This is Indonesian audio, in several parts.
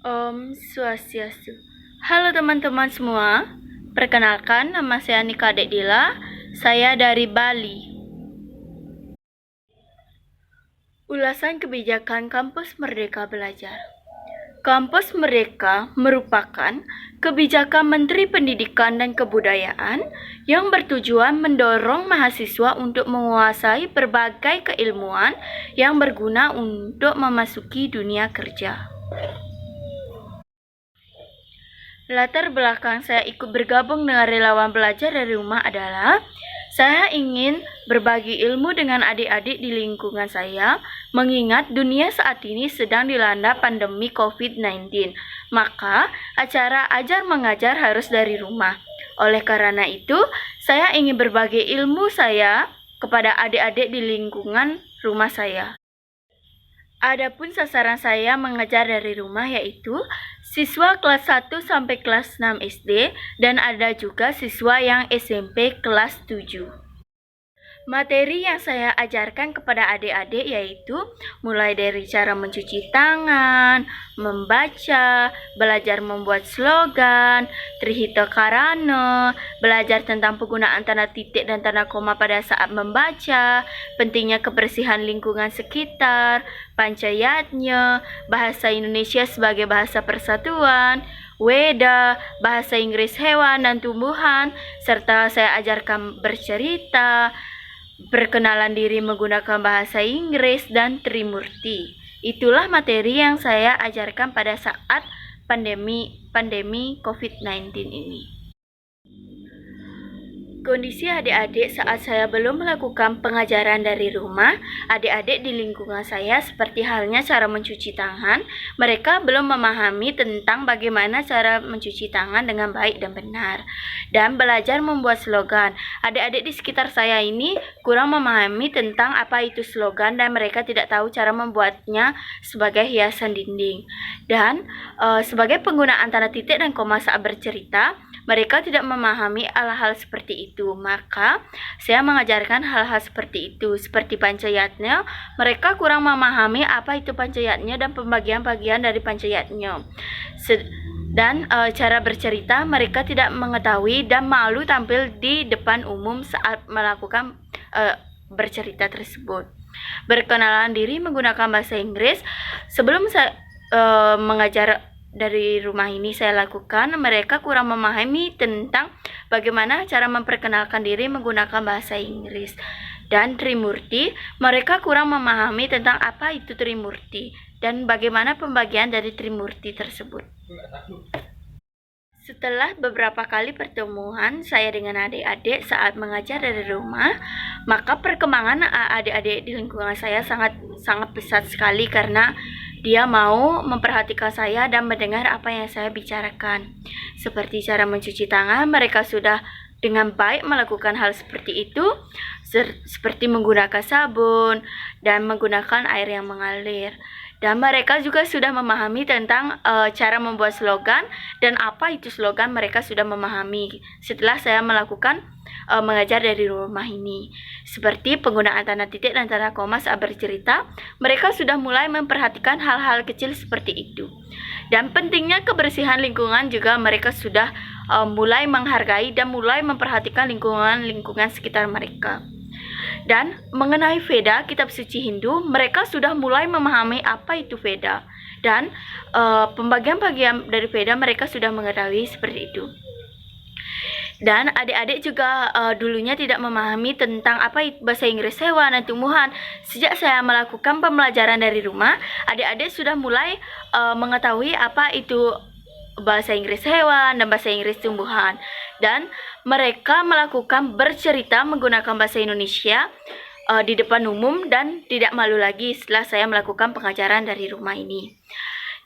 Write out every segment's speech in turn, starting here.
Om Swastiastu. Halo teman-teman semua, perkenalkan nama saya Nika Dila, saya dari Bali. Ulasan kebijakan Kampus Merdeka Belajar. Kampus Merdeka merupakan kebijakan Menteri Pendidikan dan Kebudayaan yang bertujuan mendorong mahasiswa untuk menguasai berbagai keilmuan yang berguna untuk memasuki dunia kerja. Latar belakang saya ikut bergabung dengan relawan belajar dari rumah adalah saya ingin berbagi ilmu dengan adik-adik di lingkungan saya, mengingat dunia saat ini sedang dilanda pandemi COVID-19. Maka, acara ajar mengajar harus dari rumah. Oleh karena itu, saya ingin berbagi ilmu saya kepada adik-adik di lingkungan rumah saya. Adapun sasaran saya mengajar dari rumah yaitu siswa kelas 1 sampai kelas 6 SD dan ada juga siswa yang SMP kelas 7. Materi yang saya ajarkan kepada adik-adik yaitu mulai dari cara mencuci tangan, membaca, belajar membuat slogan, trihita karana, belajar tentang penggunaan tanda titik dan tanda koma pada saat membaca, pentingnya kebersihan lingkungan sekitar, pancayatnya, bahasa Indonesia sebagai bahasa persatuan, Weda, bahasa Inggris hewan dan tumbuhan, serta saya ajarkan bercerita, perkenalan diri menggunakan bahasa Inggris, dan Trimurti. Itulah materi yang saya ajarkan pada saat pandemi COVID-19 ini. Kondisi adik-adik saat saya belum melakukan pengajaran dari rumah, adik-adik di lingkungan saya seperti halnya cara mencuci tangan, mereka belum memahami tentang bagaimana cara mencuci tangan dengan baik dan benar. Dan belajar membuat slogan. Adik-adik di sekitar saya ini kurang memahami tentang apa itu slogan dan mereka tidak tahu cara membuatnya sebagai hiasan dinding. Dan sebagai penggunaan tanda titik dan koma saat bercerita, mereka tidak memahami hal-hal seperti itu. Maka saya mengajarkan hal-hal seperti itu. Seperti pancayatnya, mereka kurang memahami apa itu pancayatnya dan pembagian-bagian dari pancayatnya. Dan cara bercerita, mereka tidak mengetahui dan malu tampil di depan umum saat melakukan bercerita tersebut. Berkenalan diri menggunakan bahasa Inggris. Sebelum saya mengajar dari rumah ini saya lakukan, mereka kurang memahami tentang bagaimana cara memperkenalkan diri menggunakan bahasa Inggris. Dan Trimurti, mereka kurang memahami tentang apa itu Trimurti dan bagaimana pembagian dari Trimurti tersebut. Setelah beberapa kali pertemuan saya dengan adik-adik saat mengajar dari rumah, maka perkembangan adik-adik di lingkungan saya sangat pesat sekali karena dia mau memperhatikan saya dan mendengar apa yang saya bicarakan. Seperti cara mencuci tangan, mereka sudah dengan baik melakukan hal seperti itu, seperti menggunakan sabun dan menggunakan air yang mengalir. Dan mereka juga sudah memahami tentang cara membuat slogan dan apa itu slogan, mereka sudah memahami setelah saya melakukan mengajar dari rumah ini. Seperti penggunaan tanda titik dan tanda koma saat bercerita, mereka sudah mulai memperhatikan hal-hal kecil seperti itu. Dan pentingnya kebersihan lingkungan juga mereka sudah mulai menghargai dan mulai memperhatikan lingkungan sekitar mereka. Dan mengenai Veda, kitab suci Hindu, mereka sudah mulai memahami apa itu Veda. Dan pembagian-bagian dari Veda mereka sudah mengetahui seperti itu. Dan adik-adik juga dulunya tidak memahami tentang apa itu bahasa Inggris hewan dan tumbuhan. Sejak saya melakukan pembelajaran dari rumah, adik-adik sudah mulai mengetahui apa itu bahasa Inggris hewan dan bahasa Inggris tumbuhan. Dan mereka melakukan bercerita menggunakan bahasa Indonesia di depan umum dan tidak malu lagi setelah saya melakukan pengajaran dari rumah ini.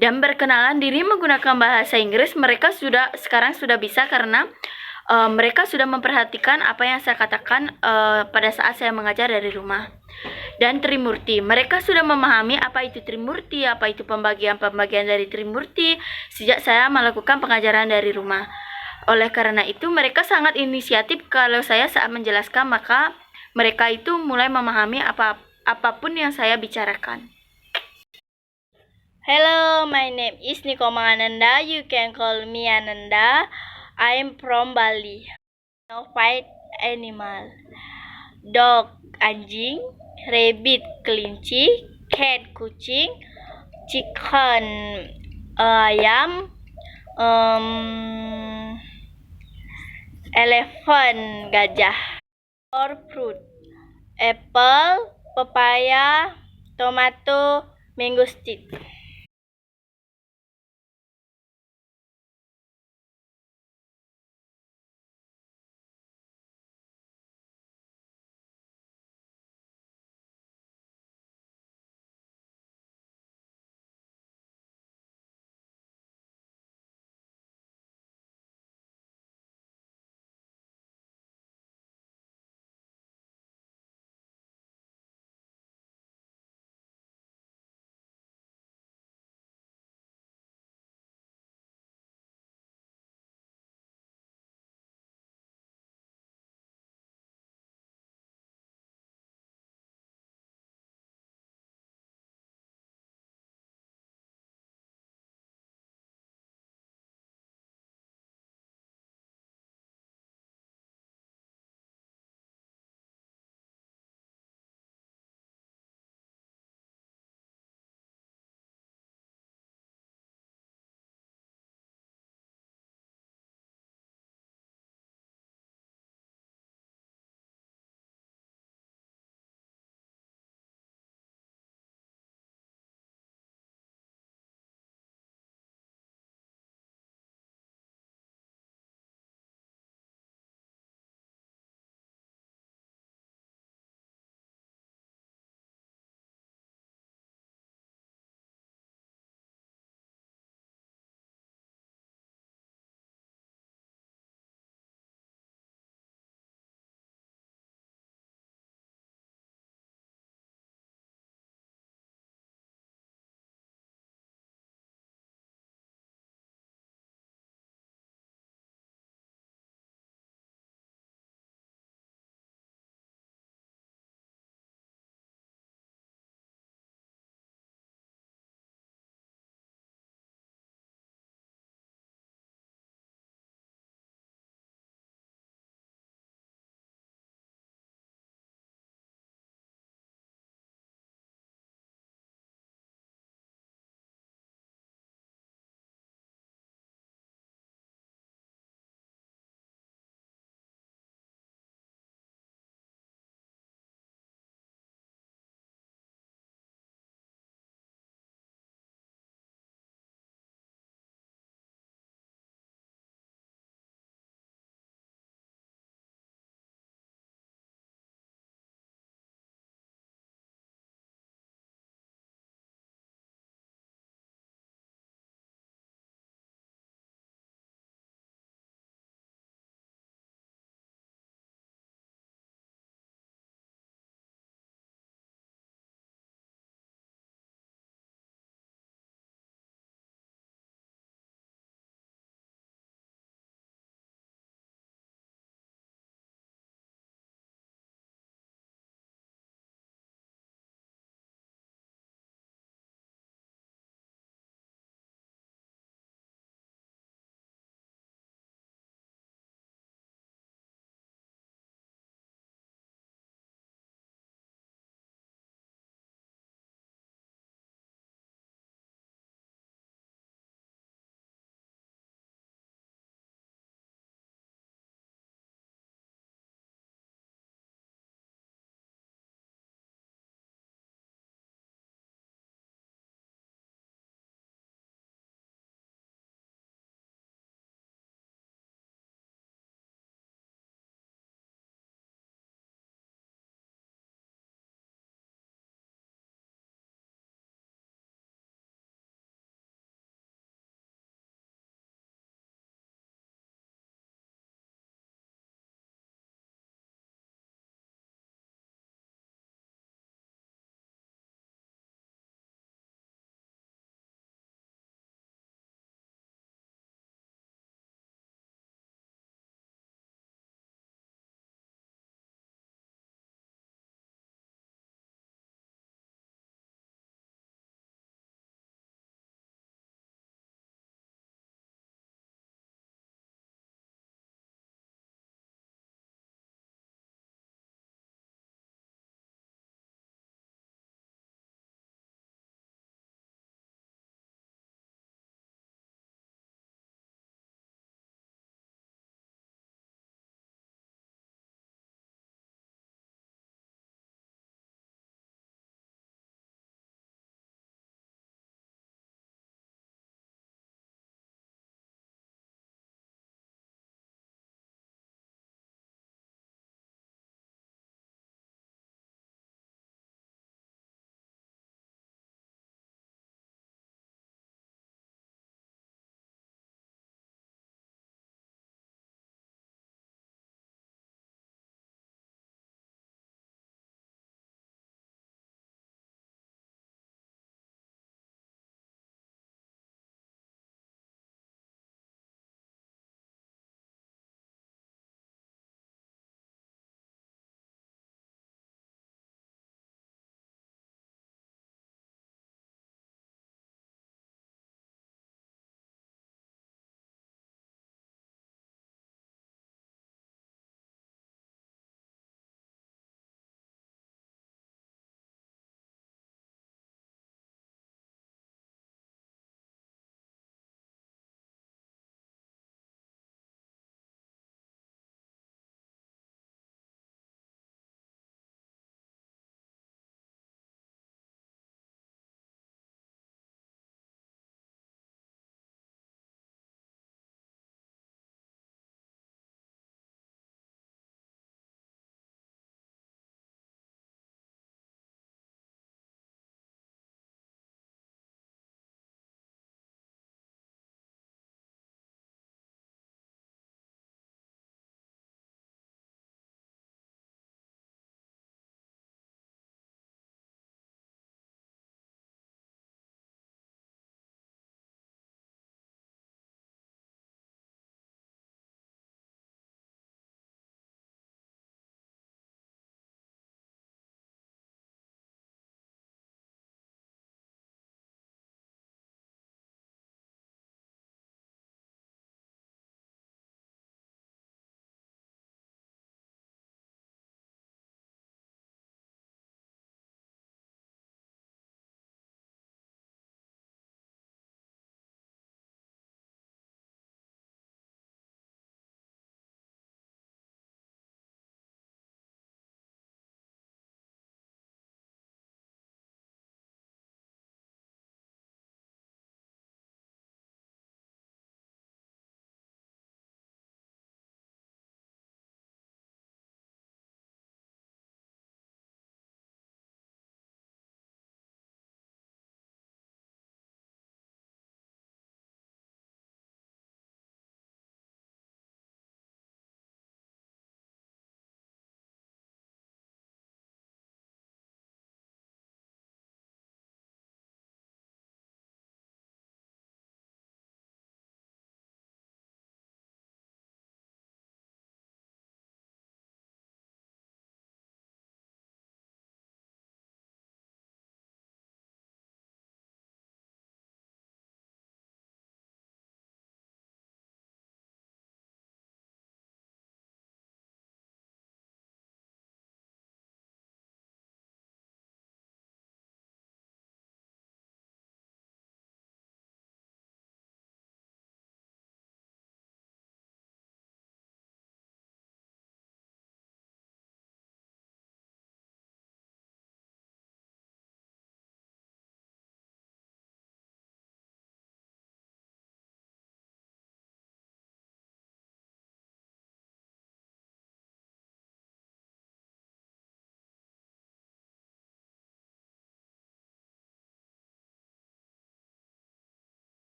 Dan berkenalan diri menggunakan bahasa Inggris, mereka sekarang sudah bisa karena mereka sudah memperhatikan apa yang saya katakan pada saat saya mengajar dari rumah. Dan Trimurti, mereka sudah memahami apa itu Trimurti, apa itu pembagian dari Trimurti sejak saya melakukan pengajaran dari rumah. Oleh karena itu mereka sangat inisiatif kalau saya saat menjelaskan, maka mereka itu mulai memahami apapun yang saya bicarakan. Hello, my name is Nikoma Ananda. You can call me Ananda. I'm from Bali. Now five animal. Dog anjing, rabbit kelinci, cat kucing, chicken ayam, elephant gajah. Or fruit, apple, papaya, tomato, mangosteen.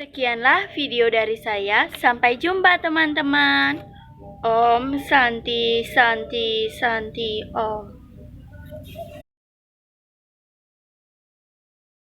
Sekianlah video dari saya. Sampai jumpa teman-teman. Om Santi Santi Santi Om.